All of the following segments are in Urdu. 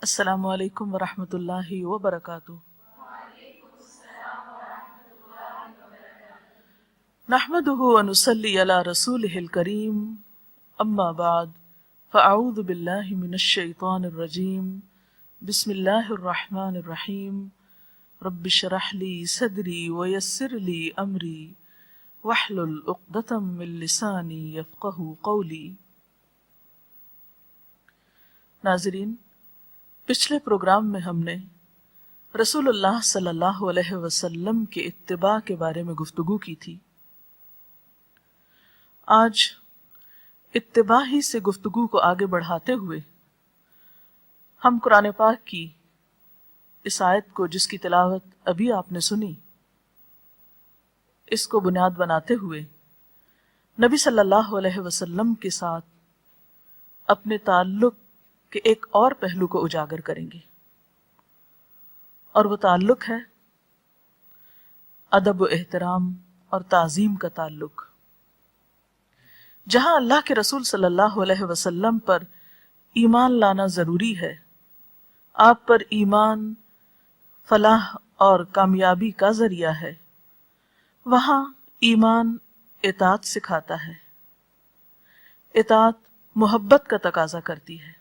السلام علیکم ورحمۃ اللہ وبرکاتہ۔ نحمدہ ونصلی علی رسولہ الکریم، اما بعد فاعوذ باللہ من الشیطان الرجیم، بسم اللہ الرحمن الرحیم۔ رب اشرح لی صدری ویسر لی امری واحلل عقدۃ من لسانی یفقہوا قولی۔ ناظرین، پچھلے پروگرام میں ہم نے رسول اللہ صلی اللہ علیہ وسلم کے اتباع کے بارے میں گفتگو کی تھی۔ آج اتباع ہی سے گفتگو کو آگے بڑھاتے ہوئے ہم قرآن پاک کی اس آیت کو، جس کی تلاوت ابھی آپ نے سنی، اس کو بنیاد بناتے ہوئے نبی صلی اللہ علیہ وسلم کے ساتھ اپنے تعلق کہ ایک اور پہلو کو اجاگر کریں گے، اور وہ تعلق ہے ادب و احترام اور تعظیم کا تعلق۔ جہاں اللہ کے رسول صلی اللہ علیہ وسلم پر ایمان لانا ضروری ہے، آپ پر ایمان فلاح اور کامیابی کا ذریعہ ہے، وہاں ایمان اطاعت سکھاتا ہے۔ اطاعت محبت کا تقاضا کرتی ہے،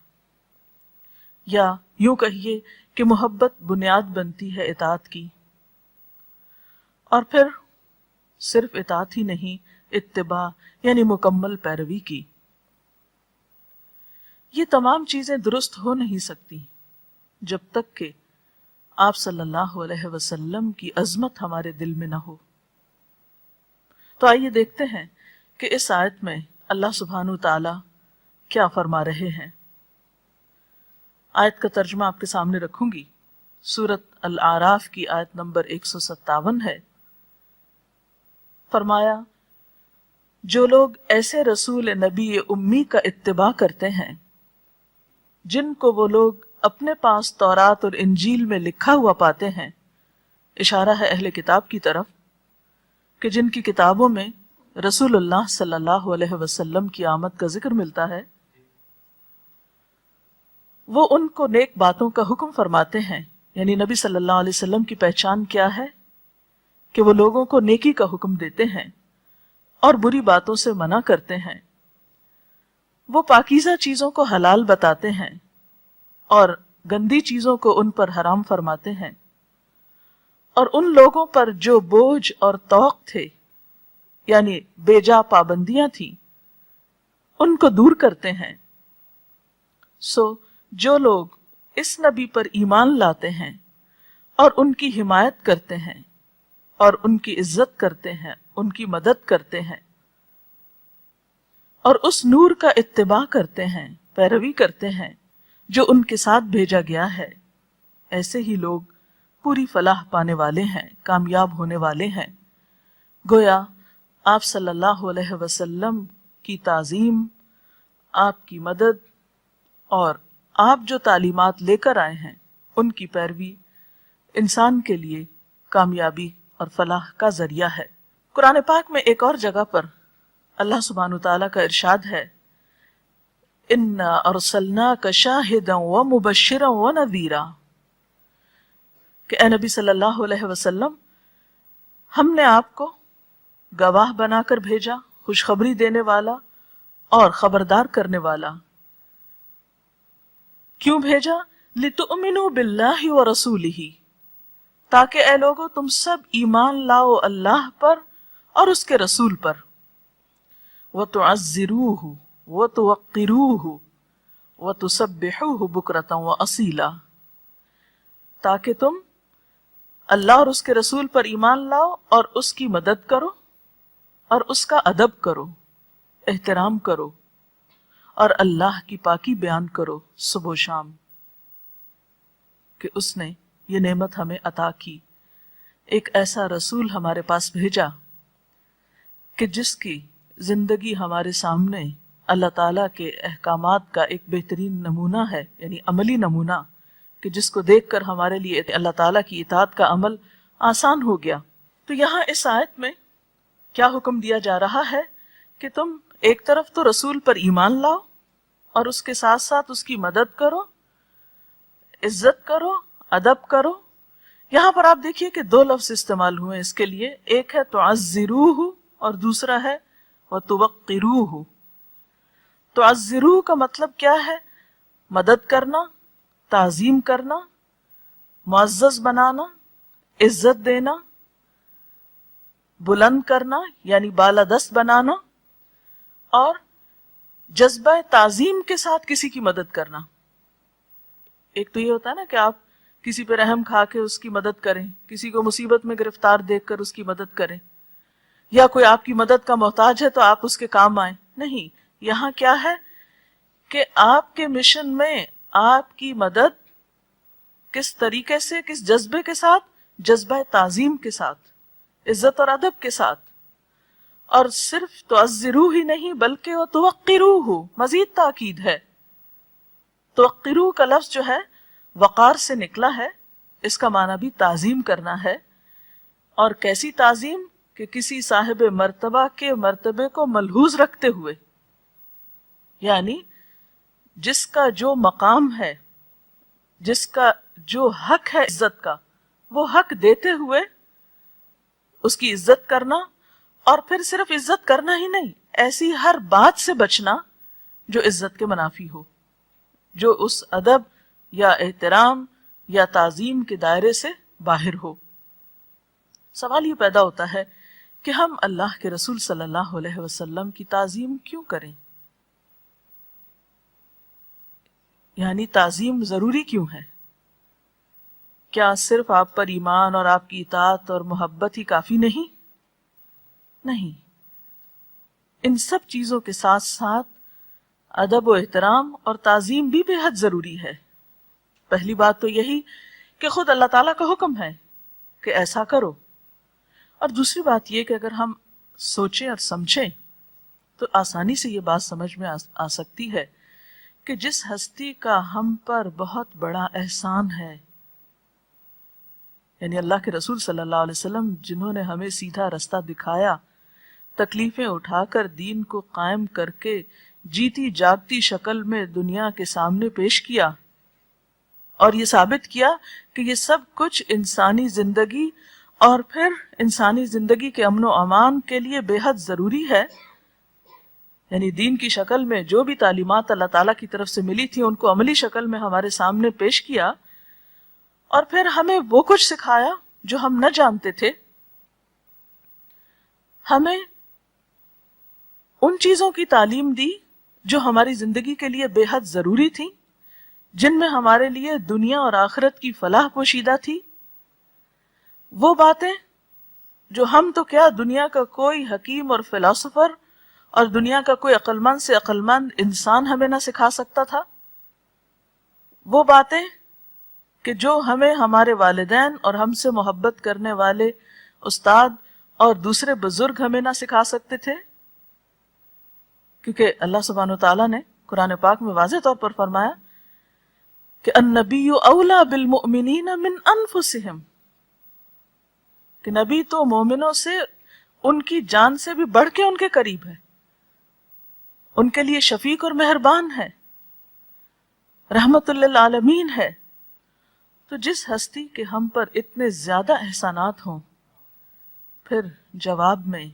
یا یوں کہیے کہ محبت بنیاد بنتی ہے اطاعت کی، اور پھر صرف اطاعت ہی نہیں، اتباع یعنی مکمل پیروی کی۔ یہ تمام چیزیں درست ہو نہیں سکتی جب تک کہ آپ صلی اللہ علیہ وسلم کی عظمت ہمارے دل میں نہ ہو۔ تو آئیے دیکھتے ہیں کہ اس آیت میں اللہ سبحانہ وتعالی کیا فرما رہے ہیں۔ آیت کا ترجمہ آپ کے سامنے رکھوں گی۔ سورۃ الاعراف کی آیت نمبر 157 ہے۔ فرمایا، جو لوگ ایسے رسول نبی امی کا اتباع کرتے ہیں جن کو وہ لوگ اپنے پاس تورات اور انجیل میں لکھا ہوا پاتے ہیں، اشارہ ہے اہل کتاب کی طرف، کہ جن کی کتابوں میں رسول اللہ صلی اللہ علیہ وسلم کی آمد کا ذکر ملتا ہے، وہ ان کو نیک باتوں کا حکم فرماتے ہیں۔ یعنی نبی صلی اللہ علیہ وسلم کی پہچان کیا ہے؟ کہ وہ لوگوں کو نیکی کا حکم دیتے ہیں اور بری باتوں سے منع کرتے ہیں۔ وہ پاکیزہ چیزوں کو حلال بتاتے ہیں اور گندی چیزوں کو ان پر حرام فرماتے ہیں، اور ان لوگوں پر جو بوجھ اور طوق تھے، یعنی بے جا پابندیاں تھیں، ان کو دور کرتے ہیں۔ سو جو لوگ اس نبی پر ایمان لاتے ہیں اور ان کی حمایت کرتے ہیں اور ان کی عزت کرتے ہیں، ان کی مدد کرتے ہیں، اور اس نور کا اتباع کرتے ہیں، پیروی کرتے ہیں جو ان کے ساتھ بھیجا گیا ہے، ایسے ہی لوگ پوری فلاح پانے والے ہیں، کامیاب ہونے والے ہیں۔ گویا آپ صلی اللہ علیہ وسلم کی تعظیم، آپ کی مدد اور آپ جو تعلیمات لے کر آئے ہیں ان کی پیروی انسان کے لیے کامیابی اور فلاح کا ذریعہ ہے۔ قرآن پاک میں ایک اور جگہ پر اللہ سبحانہ وتعالیٰ کا ارشاد ہے، اِنَّا أَرْسَلْنَاكَ شَاهِدًا وَمُبَشِّرًا وَنَذِيرًا، کہ اے نبی صلی اللہ علیہ وسلم، ہم نے آپ کو گواہ بنا کر بھیجا، خوشخبری دینے والا اور خبردار کرنے والا۔ کیوں بھیجا؟ لِتُؤْمِنُوا بِاللَّهِ وَرَسُولِهِ، تاکہ اے لوگو تم سب ایمان لاؤ اللہ پر اور اس کے رسول پر، وَتُعَزِّرُوهُ وَتُوَقِّرُوهُ وَتُسَبِّحُوهُ بُكْرَةً وَأَصِيلًا، تاکہ تم اللہ اور اس کے رسول پر ایمان لاؤ اور اس کی مدد کرو اور اس کا ادب کرو، احترام کرو، اور اللہ کی پاکی بیان کرو صبح و شام، کہ اس نے یہ نعمت ہمیں عطا کی، ایک ایسا رسول ہمارے پاس بھیجا کہ جس کی زندگی ہمارے سامنے اللہ تعالیٰ کے احکامات کا ایک بہترین نمونہ ہے، یعنی عملی نمونہ، کہ جس کو دیکھ کر ہمارے لیے اللہ تعالیٰ کی اطاعت کا عمل آسان ہو گیا۔ تو یہاں اس آیت میں کیا حکم دیا جا رہا ہے کہ تم ایک طرف تو رسول پر ایمان لاؤ اور اس کے ساتھ ساتھ اس کی مدد کرو، عزت کرو، ادب کرو. یہاں پر آپ دیکھیے کہ دو لفظ استعمال ہوئے اس کے لیے، ایک ہے تعزروہ اور دوسرا ہے وتوقروہ. تعزروہ کا مطلب کیا ہے؟ مدد کرنا، تعظیم کرنا، معزز بنانا، عزت دینا، بلند کرنا یعنی بالادست بنانا، اور جذبہ تعظیم کے ساتھ کسی کی مدد کرنا. ایک تو یہ ہوتا ہے نا کہ آپ کسی پہ رحم کھا کے اس کی مدد کریں، کسی کو مصیبت میں گرفتار دیکھ کر اس کی مدد کریں، یا کوئی آپ کی مدد کا محتاج ہے تو آپ اس کے کام آئیں. نہیں، یہاں کیا ہے کہ آپ کے مشن میں آپ کی مدد کس طریقے سے، کس جذبے کے ساتھ؟ جذبہ تعظیم کے ساتھ، عزت اور ادب کے ساتھ. اور صرف تعزروہ ہی نہیں بلکہ وہ توقروہ، مزید تاکید ہے. توقروہ کا لفظ جو ہے وقار سے نکلا ہے، اس کا معنی بھی تعظیم کرنا ہے. اور کیسی تعظیم؟ کہ کسی صاحب مرتبہ کے مرتبے کو ملحوظ رکھتے ہوئے، یعنی جس کا جو مقام ہے، جس کا جو حق ہے عزت کا، وہ حق دیتے ہوئے اس کی عزت کرنا. اور پھر صرف عزت کرنا ہی نہیں، ایسی ہر بات سے بچنا جو عزت کے منافی ہو، جو اس ادب یا احترام یا تعظیم کے دائرے سے باہر ہو. سوال یہ پیدا ہوتا ہے کہ ہم اللہ کے رسول صلی اللہ علیہ وسلم کی تعظیم کیوں کریں؟ یعنی تعظیم ضروری کیوں ہے؟ کیا صرف آپ پر ایمان اور آپ کی اطاعت اور محبت ہی کافی نہیں؟ نہیں، ان سب چیزوں کے ساتھ ساتھ ادب و احترام اور تعظیم بھی بے حد ضروری ہے. پہلی بات تو یہی کہ خود اللہ تعالیٰ کا حکم ہے کہ ایسا کرو. اور دوسری بات یہ کہ اگر ہم سوچیں اور سمجھیں تو آسانی سے یہ بات سمجھ میں آ سکتی ہے کہ جس ہستی کا ہم پر بہت بڑا احسان ہے، یعنی اللہ کے رسول صلی اللہ علیہ وسلم، جنہوں نے ہمیں سیدھا رستہ دکھایا، تکلیفیں اٹھا کر دین کو قائم کر کے جیتی جاگتی شکل میں دنیا کے سامنے پیش کیا، اور یہ ثابت کیا کہ یہ سب کچھ انسانی زندگی اور پھر انسانی زندگی کے امن و امان کے لیے بے حد ضروری ہے. یعنی دین کی شکل میں جو بھی تعلیمات اللہ تعالیٰ کی طرف سے ملی تھی ان کو عملی شکل میں ہمارے سامنے پیش کیا، اور پھر ہمیں وہ کچھ سکھایا جو ہم نہ جانتے تھے. ہمیں ان چیزوں کی تعلیم دی جو ہماری زندگی کے لیے بے حد ضروری تھی، جن میں ہمارے لیے دنیا اور آخرت کی فلاح پوشیدہ تھی. وہ باتیں جو ہم تو کیا، دنیا کا کوئی حکیم اور فلاسفر اور دنیا کا کوئی عقل مند سے عقل مند انسان ہمیں نہ سکھا سکتا تھا. وہ باتیں کہ جو ہمیں ہمارے والدین اور ہم سے محبت کرنے والے استاد اور دوسرے بزرگ ہمیں نہ سکھا سکتے تھے. کیونکہ اللہ سبحانہ وتعالیٰ نے قرآن پاک میں واضح طور پر فرمایا کہ النبی اولا بالمؤمنین من انفسہم، کہ نبی تو مومنوں سے ان کی جان سے بھی بڑھ کے ان کے قریب ہے، ان کے لیے شفیق اور مہربان ہے، رحمت للعالمین ہے. تو جس ہستی کے ہم پر اتنے زیادہ احسانات ہوں، پھر جواب میں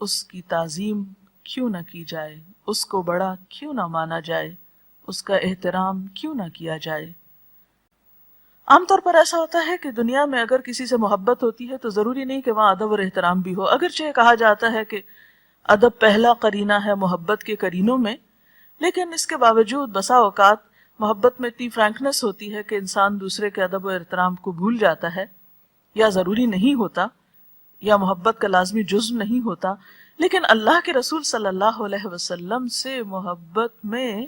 اس کی تعظیم کیوں نہ کی جائے، اس کو بڑا کیوں نہ مانا جائے، اس کا احترام کیوں نہ کیا جائے. عام طور پر ایسا ہوتا ہے کہ دنیا میں اگر کسی سے محبت ہوتی ہے تو ضروری نہیں کہ وہاں ادب اور احترام بھی ہو. اگرچہ کہا جاتا ہے کہ ادب پہلا قرینہ ہے محبت کے قرینوں میں، لیکن اس کے باوجود بسا اوقات محبت میں اتنی فرینکنس ہوتی ہے کہ انسان دوسرے کے ادب و احترام کو بھول جاتا ہے، یا ضروری نہیں ہوتا، یا محبت کا لازمی جزو نہیں ہوتا. لیکن اللہ کے رسول صلی اللہ علیہ وسلم سے محبت میں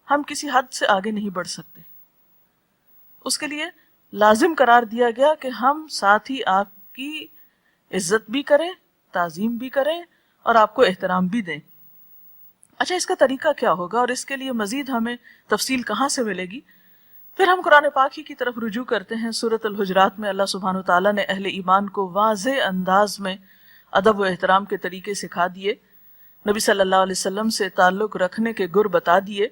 ہم کسی حد سے آگے نہیں بڑھ سکتے. اس کے لیے لازم قرار دیا گیا کہ ہم ساتھ ہی آپ کی عزت بھی کریں، تعظیم بھی کریں اور آپ کو احترام بھی دیں. اچھا، اس کا طریقہ کیا ہوگا اور اس کے لیے مزید ہمیں تفصیل کہاں سے ملے گی؟ پھر ہم قرآن پاک ہی کی طرف رجوع کرتے ہیں. سورۃ الحجرات میں اللہ سبحانہ وتعالیٰ نے اہل ایمان کو واضح انداز میں ادب و احترام کے طریقے سکھا دیے، نبی صلی اللہ علیہ وسلم سے تعلق رکھنے کے گر بتا دیے.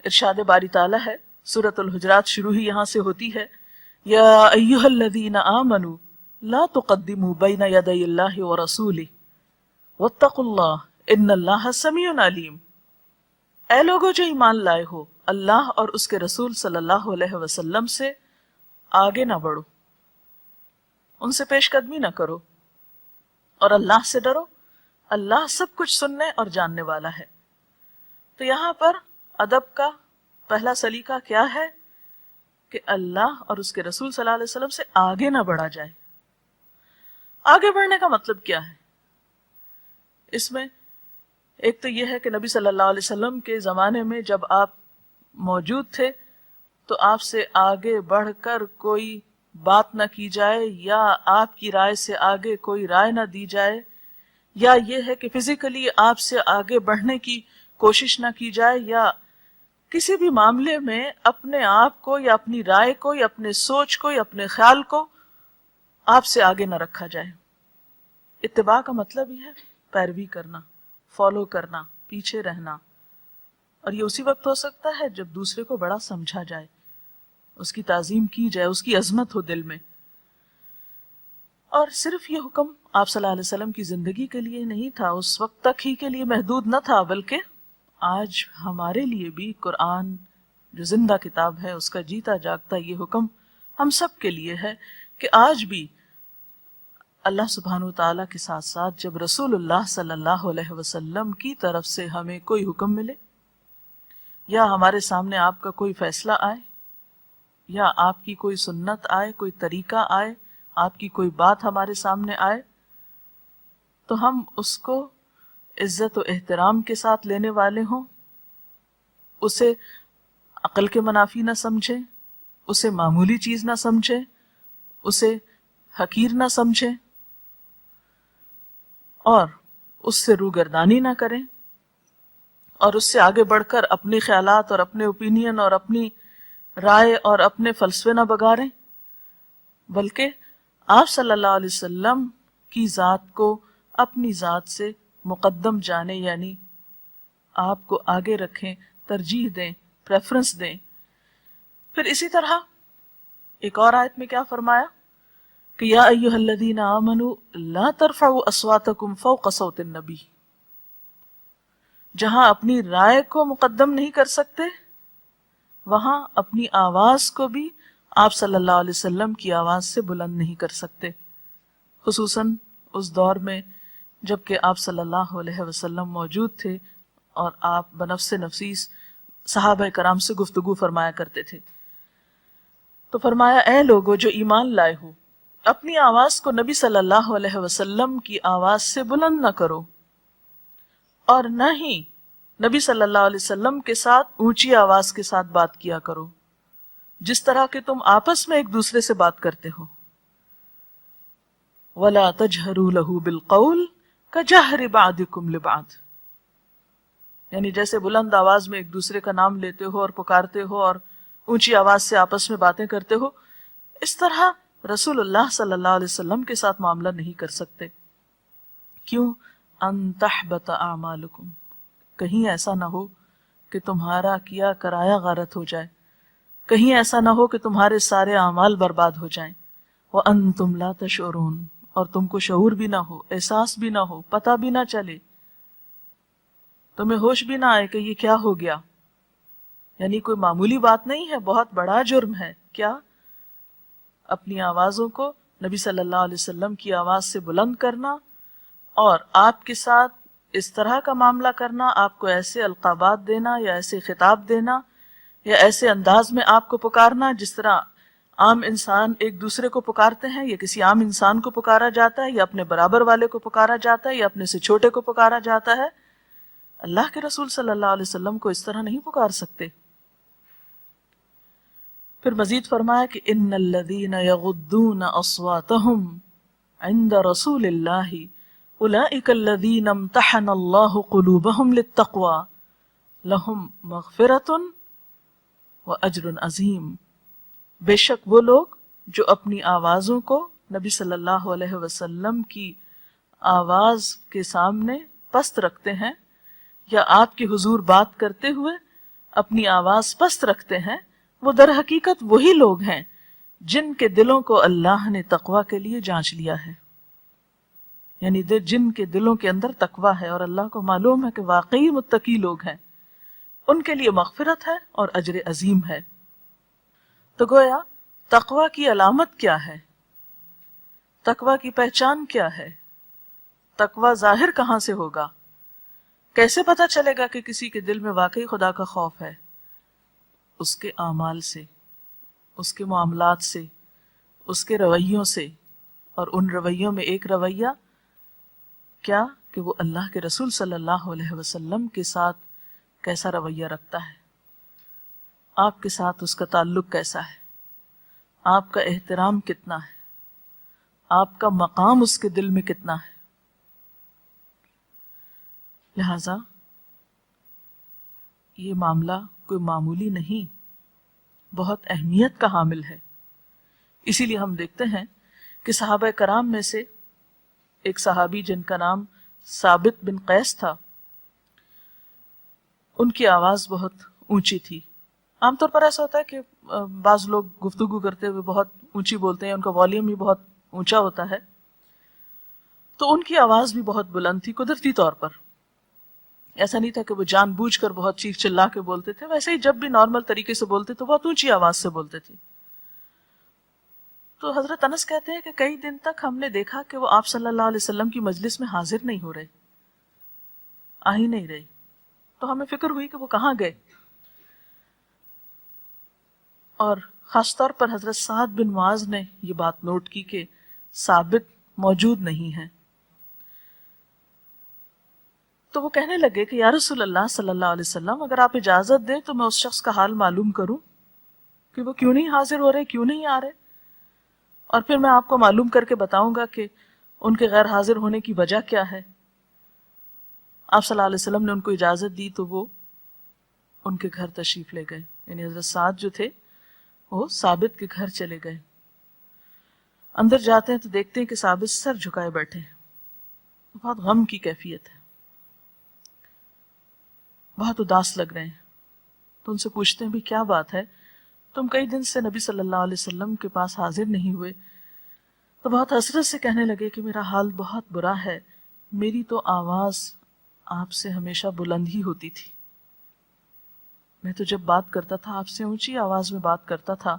ارشاد باری تعالیٰ ہے سورۃ الحجرات شروع ہی یہاں سے ہوتی ہے، یا ایھا الذین آمنوا لا تقدموا بین یدی اللہ ورسولہ واتقوا اللہ ان اللہ سمیع علیم۔ اے لوگو جو ایمان لائے ہو، اللہ اور اس کے رسول صلی اللہ علیہ وسلم سے آگے نہ بڑھو، ان سے پیش قدمی نہ کرو، اور اللہ سے ڈرو، اللہ سب کچھ سننے اور جاننے والا ہے۔ تو یہاں پر ادب کا پہلا سلیقہ کیا ہے کہ اللہ اور اس کے رسول صلی اللہ علیہ وسلم سے آگے نہ بڑھا جائے۔ آگے بڑھنے کا مطلب کیا ہے؟ اس میں ایک تو یہ ہے کہ نبی صلی اللہ علیہ وسلم کے زمانے میں جب آپ موجود تھے تو آپ سے آگے بڑھ کر کوئی بات نہ کی جائے، یا آپ کی رائے سے آگے کوئی رائے نہ دی جائے، یا یہ ہے کہ فزیکلی آپ سے آگے بڑھنے کی کوشش نہ کی جائے، یا کسی بھی معاملے میں اپنے آپ کو یا اپنی رائے کو یا اپنے سوچ کو یا اپنے خیال کو آپ سے آگے نہ رکھا جائے۔ اتباع کا مطلب یہ ہے پیروی کرنا، فالو کرنا، پیچھے رہنا، اور یہ اسی وقت ہو سکتا ہے جب دوسرے کو بڑا سمجھا جائے، اس کی تعظیم کی جائے، اس کی عظمت ہو دل میں۔ اور صرف یہ حکم آپ صلی اللہ علیہ وسلم کی زندگی کے لیے نہیں تھا، اس وقت تک ہی کے لیے محدود نہ تھا، بلکہ آج ہمارے لیے بھی قرآن جو زندہ کتاب ہے، اس کا جیتا جاگتا یہ حکم ہم سب کے لیے ہے کہ آج بھی اللہ سبحانہ وتعالیٰ کے ساتھ ساتھ جب رسول اللہ صلی اللہ علیہ وسلم کی طرف سے ہمیں کوئی حکم ملے، یا ہمارے سامنے آپ کا کوئی فیصلہ آئے، یا آپ کی کوئی سنت آئے، کوئی طریقہ آئے، آپ کی کوئی بات ہمارے سامنے آئے، تو ہم اس کو عزت و احترام کے ساتھ لینے والے ہوں، اسے عقل کے منافی نہ سمجھیں، اسے معمولی چیز نہ سمجھیں، اسے حقیر نہ سمجھیں، اور اس سے روگردانی نہ کریں، اور اس سے آگے بڑھ کر اپنے خیالات اور اپنے اوپینین اور اپنی رائے اور اپنے فلسفے نہ بگاڑیں، بلکہ آپ صلی اللہ علیہ وسلم کی ذات کو اپنی ذات سے مقدم جانیں، یعنی آپ کو آگے رکھیں، ترجیح دیں، پریفرنس دیں۔ پھر اسی طرح ایک اور آیت میں کیا فرمایا کہ یا ایھا الذین آمنوا لا ترفعوا اصواتکم فوق صوت النبی، جہاں اپنی رائے کو مقدم نہیں کر سکتے وہاں اپنی آواز کو بھی آپ صلی اللہ علیہ وسلم کی آواز سے بلند نہیں کر سکتے، خصوصاً اس دور میں جب کہ آپ صلی اللہ علیہ وسلم موجود تھے اور آپ بنفس نفیس صحابہ کرام سے گفتگو فرمایا کرتے تھے۔ تو فرمایا اے لوگو جو ایمان لائے ہو، اپنی آواز کو نبی صلی اللہ علیہ وسلم کی آواز سے بلند نہ کرو، اور نہ ہی نبی صلی اللہ علیہ وسلم کے ساتھ اونچی آواز کے ساتھ بات کیا کرو، جس طرح کہ تم آپس میں ایک دوسرے سے بات کرتے ہو۔ وَلَا تَجْهَرُوا لَهُ بِالْقَوْلِ كَجَهْرِ بَعْضِكُمْ لِبَعْضٍ، یعنی جیسے بلند آواز میں ایک دوسرے کا نام لیتے ہو اور پکارتے ہو اور اونچی آواز سے آپس میں باتیں کرتے ہو، اس طرح رسول اللہ صلی اللہ علیہ وسلم کے ساتھ معاملہ نہیں کر سکتے۔ کیوں؟ ان تحبط اعمالکم، کہیں ایسا نہ ہو کہ تمہارا کیا کرایا غارت ہو جائے، کہیں ایسا نہ ہو کہ تمہارے سارے اعمال برباد ہو جائیں، وانتم لا تشعرون، اور تم کو شعور بھی نہ ہو، احساس بھی نہ ہو، پتہ بھی نہ چلے، تمہیں ہوش بھی نہ آئے کہ یہ کیا ہو گیا۔ یعنی کوئی معمولی بات نہیں ہے، بہت بڑا جرم ہے۔ کیا؟ اپنی آوازوں کو نبی صلی اللہ علیہ وسلم کی آواز سے بلند کرنا، اور آپ کے ساتھ اس طرح کا معاملہ کرنا، آپ کو ایسے القابات دینا یا ایسے خطاب دینا یا ایسے انداز میں آپ کو پکارنا جس طرح عام انسان ایک دوسرے کو پکارتے ہیں، یا کسی عام انسان کو پکارا جاتا ہے، یا اپنے برابر والے کو پکارا جاتا ہے، یا اپنے سے چھوٹے کو پکارا جاتا ہے۔ اللہ کے رسول صلی اللہ علیہ وسلم کو اس طرح نہیں پکار سکتے۔ پھر مزید فرمایا کہ ان الذین یغضون اصواتهم عند رسول اللہ اولئک الذین امتحن اللہ قلوبهم للتقوی لہم مغفرۃ واجر عظیم، بے شک وہ لوگ جو اپنی آوازوں کو نبی صلی اللہ علیہ وسلم کی آواز کے سامنے پست رکھتے ہیں، یا آپ کے حضور بات کرتے ہوئے اپنی آواز پست رکھتے ہیں، وہ در حقیقت وہی لوگ ہیں جن کے دلوں کو اللہ نے تقوی کے لیے جانچ لیا ہے، یعنی جن کے دلوں کے اندر تقوی ہے اور اللہ کو معلوم ہے کہ واقعی متقی لوگ ہیں، ان کے لیے مغفرت ہے اور اجر عظیم ہے۔ تو گویا تقوی کی علامت کیا ہے؟ تقوی کی پہچان کیا ہے؟ تقوی ظاہر کہاں سے ہوگا؟ کیسے پتہ چلے گا کہ کسی کے دل میں واقعی خدا کا خوف ہے؟ اس کے اعمال سے، اس کے معاملات سے، اس کے رویوں سے، اور ان رویوں میں ایک رویہ کیا کہ وہ اللہ کے رسول صلی اللہ علیہ وسلم کے ساتھ کیسا رویہ رکھتا ہے، آپ کے ساتھ اس کا تعلق کیسا ہے، آپ کا احترام کتنا ہے، آپ کا مقام اس کے دل میں کتنا ہے۔ لہذا یہ معاملہ کوئی معمولی نہیں، بہت اہمیت کا حامل ہے۔ اسی لیے ہم دیکھتے ہیں کہ صحابہ کرام میں سے ایک صحابی جن کا نام ثابت بن قیس تھا، ان کی آواز بہت اونچی تھی۔ عام طور پر ایسا ہوتا ہے کہ بعض لوگ گفتگو کرتے ہوئے بہت اونچی بولتے ہیں، ان کا والیوم بھی بہت اونچا ہوتا ہے، تو ان کی آواز بھی بہت بلند تھی قدرتی طور پر۔ ایسا نہیں تھا کہ وہ جان بوجھ کر بہت چیخ چلا کے بولتے تھے، ویسے ہی جب بھی نارمل طریقے سے بولتے تو بہت اونچی آواز سے بولتے تھے۔ تو حضرت انس کہتے ہیں کہ کئی دن تک ہم نے دیکھا کہ وہ آپ صلی اللہ علیہ وسلم کی مجلس میں حاضر نہیں ہو رہے، آ ہی نہیں رہے، تو ہمیں فکر ہوئی کہ وہ کہاں گئے، اور خاص طور پر حضرت سعد بن معاذ نے یہ بات نوٹ کی کہ ثابت موجود نہیں ہے۔ تو وہ کہنے لگے کہ یا رسول اللہ صلی اللہ علیہ وسلم، اگر آپ اجازت دیں تو میں اس شخص کا حال معلوم کروں کہ وہ کیوں نہیں حاضر ہو رہے، کیوں نہیں آ رہے، اور پھر میں آپ کو معلوم کر کے بتاؤں گا کہ ان کے غیر حاضر ہونے کی وجہ کیا ہے۔ آپ صلی اللہ علیہ وسلم نے ان کو اجازت دی تو وہ ان کے گھر تشریف لے گئے، یعنی حضرت سعد جو تھے وہ ثابت کے گھر چلے گئے۔ اندر جاتے ہیں تو دیکھتے ہیں کہ ثابت سر جھکائے بیٹھے ہیں، بہت غم کی کیفیت ہے، بہت اداس لگ رہے ہیں۔ تو ان سے پوچھتے ہیں بھی کیا بات ہے، تم کئی دن سے نبی صلی اللہ علیہ وسلم کے پاس حاضر نہیں ہوئے؟ تو بہت حسرت سے کہنے لگے کہ میرا حال بہت برا ہے، میری تو آواز آپ سے ہمیشہ بلند ہی ہوتی تھی، میں تو جب بات کرتا تھا آپ سے اونچی آواز میں بات کرتا تھا،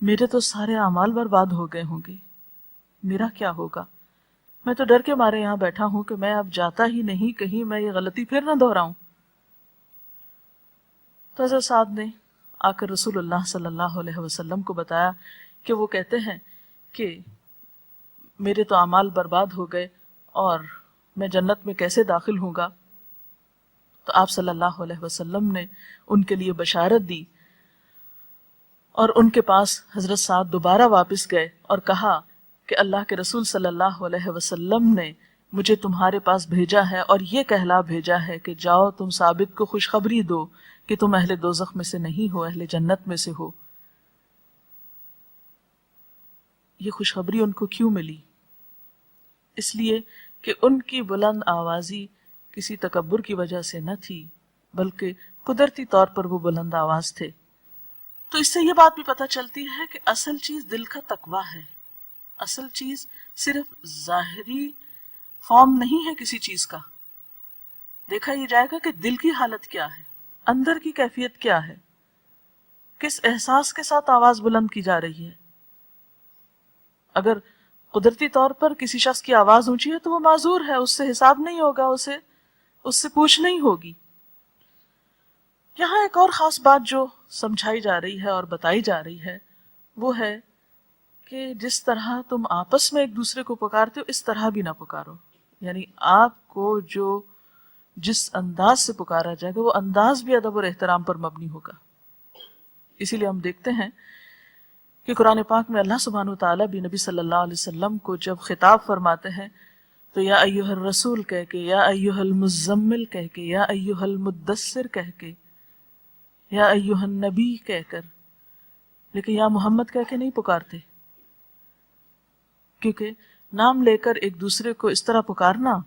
میرے تو سارے اعمال برباد ہو گئے ہوں گے، میرا کیا ہوگا؟ میں تو ڈر کے مارے یہاں بیٹھا ہوں کہ میں اب جاتا ہی نہیں، کہیں میں یہ غلطی پھر نہ دہراؤں۔ تو حضرت سعد نے آ کر رسول اللہ صلی اللہ علیہ وسلم کو بتایا کہ وہ کہتے ہیں کہ میرے تو اعمال برباد ہو گئے اور میں جنت میں کیسے داخل ہوں گا۔ تو آپ صلی اللہ علیہ وسلم نے ان کے لیے بشارت دی، اور ان کے پاس حضرت سعد دوبارہ واپس گئے اور کہا کہ اللہ کے رسول صلی اللہ علیہ وسلم نے مجھے تمہارے پاس بھیجا ہے اور یہ کہلا بھیجا ہے کہ جاؤ تم ثابت کو خوشخبری دو کہ تم اہل دوزخ میں سے نہیں ہو، اہل جنت میں سے ہو۔ یہ خوشخبری ان کو کیوں ملی؟ اس لیے کہ ان کی بلند آوازی کسی تکبر کی وجہ سے نہ تھی، بلکہ قدرتی طور پر وہ بلند آواز تھے۔ تو اس سے یہ بات بھی پتہ چلتی ہے کہ اصل چیز دل کا تقویٰ ہے، اصل چیز صرف ظاہری فارم نہیں ہے کسی چیز کا، دیکھا یہ جائے گا کہ دل کی حالت کیا ہے، اندر کی کیفیت کیا ہے، کس احساس کے ساتھ آواز بلند کی جا رہی ہے۔ اگر قدرتی طور پر کسی شخص کی آواز اونچی ہے تو وہ معذور ہے، اس سے حساب نہیں ہوگا، اس سے پوچھ نہیں ہوگی۔ یہاں ایک اور خاص بات جو سمجھائی جا رہی ہے اور بتائی جا رہی ہے وہ ہے کہ جس طرح تم آپس میں ایک دوسرے کو پکارتے ہو اس طرح بھی نہ پکارو، یعنی آپ کو جو جس انداز سے پکارا جائے گا وہ انداز بھی ادب اور احترام پر مبنی ہوگا۔ اسی لیے ہم دیکھتے ہیں کہ قرآن پاک میں اللہ سبحانہ وتعالیٰ بھی نبی صلی اللہ علیہ وسلم کو جب خطاب فرماتے ہیں تو یا ایھا الرسول کہہ کے، یا ایھا المزمل کہہ کے، یا ایھا المدثر کہہ کے، یا ایھا النبی کہہ کر، لیکن یا محمد کہہ کے نہیں پکارتے، کیونکہ نام لے کر ایک دوسرے کو اس طرح پکارنا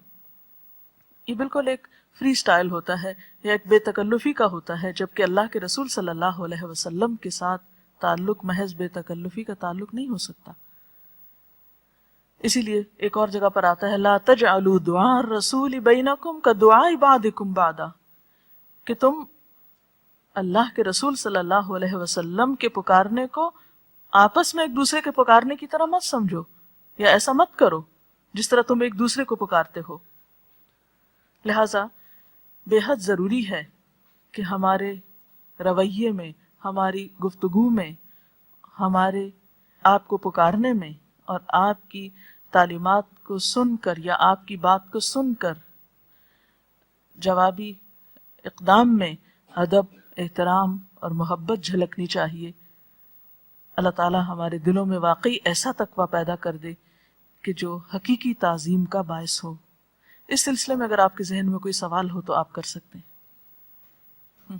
یہ بالکل ایک فری سٹائل ہوتا ہے یا ایک بے تکلفی کا ہوتا ہے، جبکہ اللہ کے رسول صلی اللہ علیہ وسلم کے ساتھ تعلق محض بے تکلفی کا تعلق نہیں ہو سکتا۔ اسی لیے ایک اور جگہ پر آتا ہے لا تجعلوا دعاء الرسول بینکم کدعاء بعضکم بعضا، کہ تم اللہ کے رسول صلی اللہ علیہ وسلم کے پکارنے کو آپس میں ایک دوسرے کے پکارنے کی طرح مت سمجھو، یا ایسا مت کرو جس طرح تم ایک دوسرے کو پکارتے ہو۔ لہٰذا بے حد ضروری ہے کہ ہمارے رویے میں، ہماری گفتگو میں، ہمارے آپ کو پکارنے میں اور آپ کی تعلیمات کو سن کر یا آپ کی بات کو سن کر جوابی اقدام میں ادب، احترام اور محبت جھلکنی چاہیے۔ اللہ تعالی ہمارے دلوں میں واقعی ایسا تقویٰ پیدا کر دے کہ جو حقیقی تعظیم کا باعث ہو۔ اس سلسلے میں اگر آپ کے ذہن میں کوئی سوال ہو تو آپ کر سکتے ہیں۔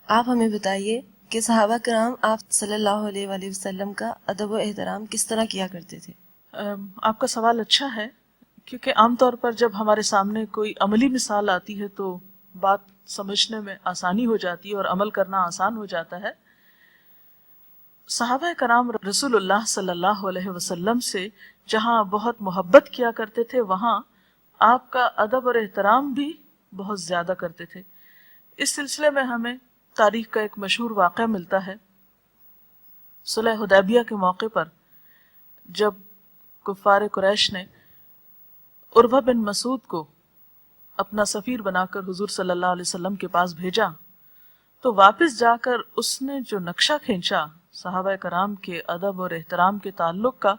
آپ ہمیں بتائیے کہ صحابہ کرام آپ صلی اللہ علیہ وآلہ وسلم کا ادب و احترام کس طرح کیا کرتے تھے؟ آپ کا سوال اچھا ہے، کیونکہ عام طور پر جب ہمارے سامنے کوئی عملی مثال آتی ہے تو بات سمجھنے میں آسانی ہو جاتی ہے اور عمل کرنا آسان ہو جاتا ہے۔ صحابہ کرام رسول اللہ صلی اللہ علیہ وسلم سے جہاں بہت محبت کیا کرتے تھے، وہاں آپ کا ادب اور احترام بھی بہت زیادہ کرتے تھے۔ اس سلسلے میں ہمیں تاریخ کا ایک مشہور واقعہ ملتا ہے۔ صلح حدیبیہ کے موقع پر جب کفار قریش نے عروہ بن مسعود کو اپنا سفیر بنا کر حضور صلی اللہ علیہ وسلم کے پاس بھیجا، تو واپس جا کر اس نے جو نقشہ کھینچا صحابہ کرام کے ادب اور احترام کے تعلق کا،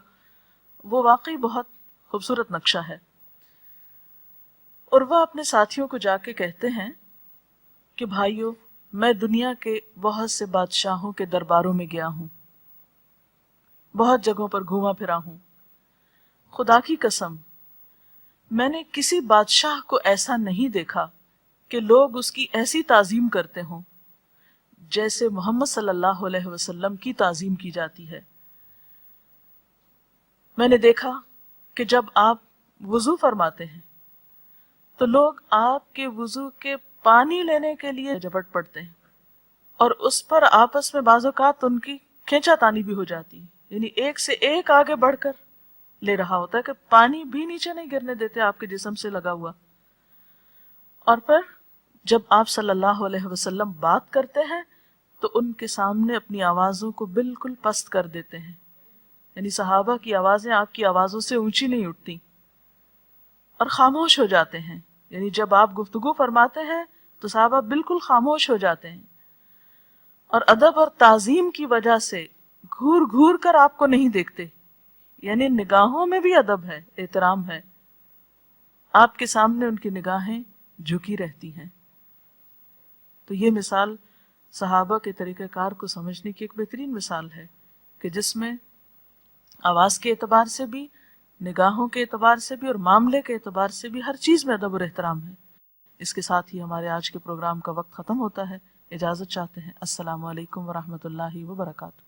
وہ واقعی بہت خوبصورت نقشہ ہے۔ عروہ اپنے ساتھیوں کو جا کے کہتے ہیں کہ بھائیو، میں دنیا کے بہت سے بادشاہوں کے درباروں میں گیا ہوں، بہت جگہوں پر گھوما پھرا ہوں، خدا کی قسم میں نے کسی بادشاہ کو ایسا نہیں دیکھا کہ لوگ اس کی ایسی تعظیم کرتے ہوں جیسے محمد صلی اللہ علیہ وسلم کی تعظیم کی جاتی ہے۔ میں نے دیکھا کہ جب آپ وضو فرماتے ہیں تو لوگ آپ کے وضو کے پانی لینے کے لیے جھپٹ پڑتے ہیں، اور اس پر آپس میں بعض اوقات ان کی کھینچا تانی بھی ہو جاتی ہے، یعنی ایک سے ایک آگے بڑھ کر لے رہا ہوتا ہے کہ پانی بھی نیچے نہیں گرنے دیتے آپ کے جسم سے لگا ہوا۔ اور پھر جب آپ صلی اللہ علیہ وسلم بات کرتے ہیں تو ان کے سامنے اپنی آوازوں کو بالکل پست کر دیتے ہیں، یعنی صحابہ کی آوازیں آپ کی آوازوں سے اونچی نہیں اٹھتی، اور خاموش ہو جاتے ہیں، یعنی جب آپ گفتگو فرماتے ہیں تو صحابہ بالکل خاموش ہو جاتے ہیں، اور ادب اور تعظیم کی وجہ سے گھور گھور کر آپ کو نہیں دیکھتے، یعنی نگاہوں میں بھی ادب ہے، احترام ہے، آپ کے سامنے ان کی نگاہیں جھکی رہتی ہیں۔ تو یہ مثال صحابہ کے طریقہ کار کو سمجھنے کی ایک بہترین مثال ہے کہ جس میں آواز کے اعتبار سے بھی، نگاہوں کے اعتبار سے بھی اور معاملے کے اعتبار سے بھی ہر چیز میں ادب اور احترام ہے۔ اس کے ساتھ ہی ہمارے آج کے پروگرام کا وقت ختم ہوتا ہے۔ اجازت چاہتے ہیں۔ السلام علیکم ورحمۃ اللہ وبرکاتہ۔